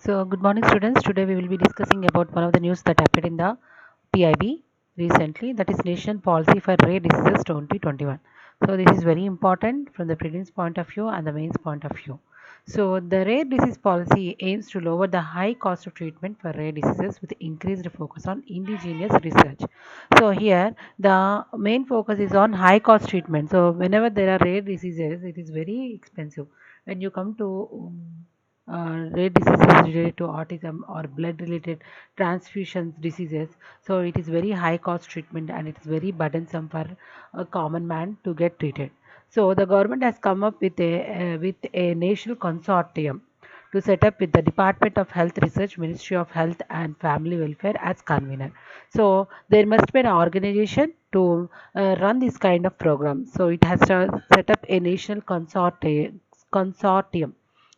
So, good morning, students. Today we will be discussing about one of the news that happened in the PIB recently, that is Nation Policy for Rare Diseases 2021. So, this is very important from the prelims point of view and the mains point of view. So, the rare disease policy aims to lower the high cost of treatment for rare diseases with increased focus on indigenous research. So, here the main focus is on high cost treatment. So, whenever there are rare diseases, it is very expensive. When you come to rare diseases related to autism or blood related transfusions diseases, so it is very high cost treatment and it is very burdensome for a common man to get treated. So the government has come up with a national consortium to set up with the Department of Health Research, Ministry of Health and Family Welfare as convener. So there must be an organization to run this kind of program. So it has to set up a national consortium.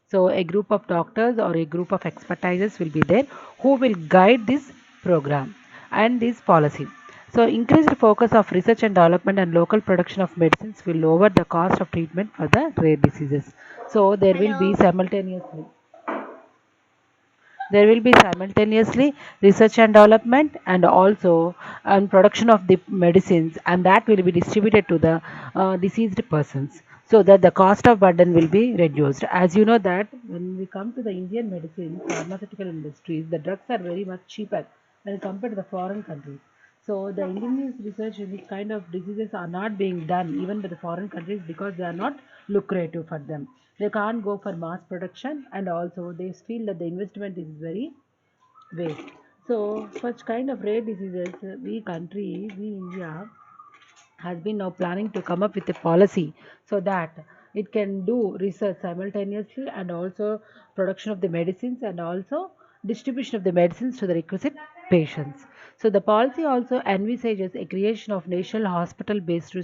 So a group of doctors or a group of expertises will be there who will guide this program and this policy. So increased focus of research and development and local production of medicines will lower the cost of treatment for the rare diseases. So there will be simultaneously research and development and also production of the medicines, and that will be distributed to the diseased persons so that the cost of burden will be reduced. As you know that when we come to the Indian medicine pharmaceutical industries, the drugs are very much cheaper when compared to the foreign countries. So the Indian research in this kind of diseases are not being done even by the foreign countries because they are not lucrative for them. They can't go for mass production, and also they feel that the investment is very waste. So such kind of rare diseases, we India has been now planning to come up with a policy so that it can do research simultaneously and also production of the medicines and also distribution of the medicines to the requisite patients. So the policy also envisages a creation of national hospital based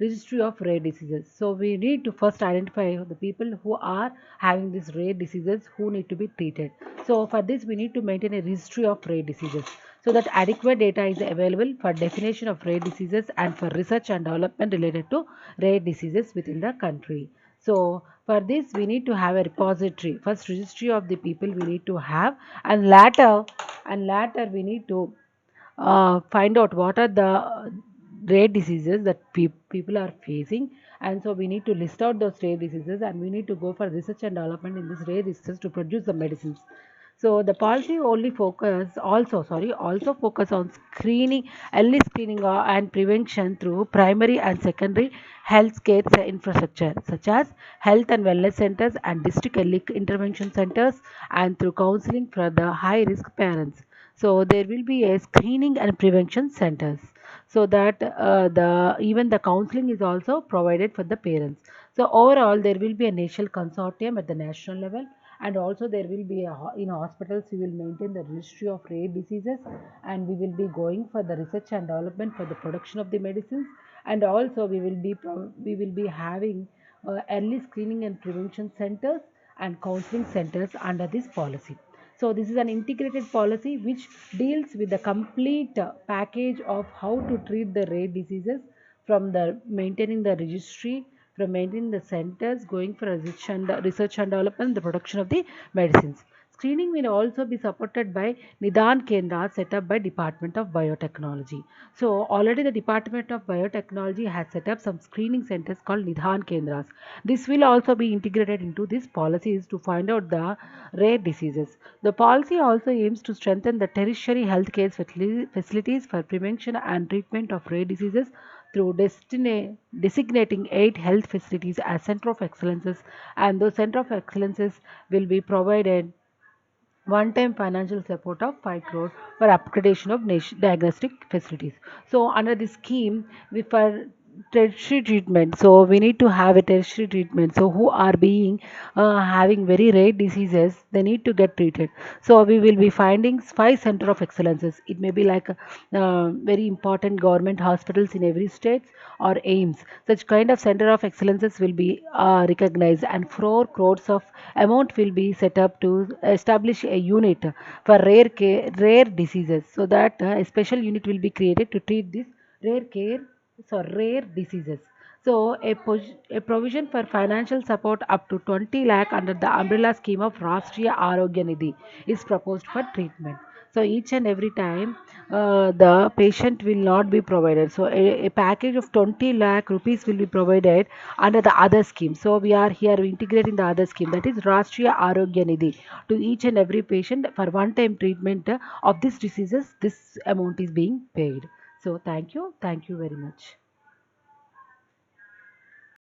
registry of rare diseases. So we need to first identify the people who are having these rare diseases who need to be treated. So for this we need to maintain a registry of rare diseases so that adequate data is available for definition of rare diseases and for research and development related to rare diseases within the country. So for this we need to have a repository. First registry of the people we need to have, and later we need to find out what are the rare diseases that people are facing, and so we need to list out those rare diseases and we need to go for research and development in this rare diseases to produce the medicines. So the policy also focus on early screening and prevention through primary and secondary health care infrastructure such as health and wellness centers and district early intervention centers, and through counseling for the high risk parents. So there will be a screening and prevention centers so that the even the counseling is also provided for the parents. So overall there will be a national consortium at the national level, and also there will be in hospitals we will maintain the registry of rare diseases, and we will be going for the research and development for the production of the medicines, and also we will be having early screening and prevention centers and counseling centers under this policy. So this is an integrated policy which deals with the complete package of how to treat the rare diseases, from the maintaining the registry, from maintaining the centers, going for research and development, the production of the medicines. Screening will also be supported by Nidan Kendra set up by Department of Biotechnology. So already the Department of Biotechnology has set up some screening centers called Nidhan Kendras. This will also be integrated into these policies to find out the rare diseases. The policy also aims to strengthen the tertiary healthcare facilities for prevention and treatment of rare diseases through designating 8 health facilities as center of excellences, and those center of excellences will be provided one-time financial support of 5 crore for upgradation of diagnostic facilities. So under this scheme, we for tertiary treatment, so we need to have a tertiary treatment. So who are being having very rare diseases, they need to get treated. So we will be finding 5 center of excellences. It may be like very important government hospitals in every state or aims. Such kind of center of excellences will be recognized, and 4 crores of amount will be set up to establish a unit for rare diseases, so that a special unit will be created to treat this rare care rare diseases. So, a provision for financial support up to 20 lakh under the umbrella scheme of Rashtriya Arogya Nidhi is proposed for treatment. So, each and every time the patient will not be provided. So, a package of 20 lakh rupees will be provided under the other scheme. So, we are here integrating the other scheme, that is Rashtriya Arogya Nidhi, to each and every patient for one time treatment of these diseases. This amount is being paid. So, thank you. Thank you very much.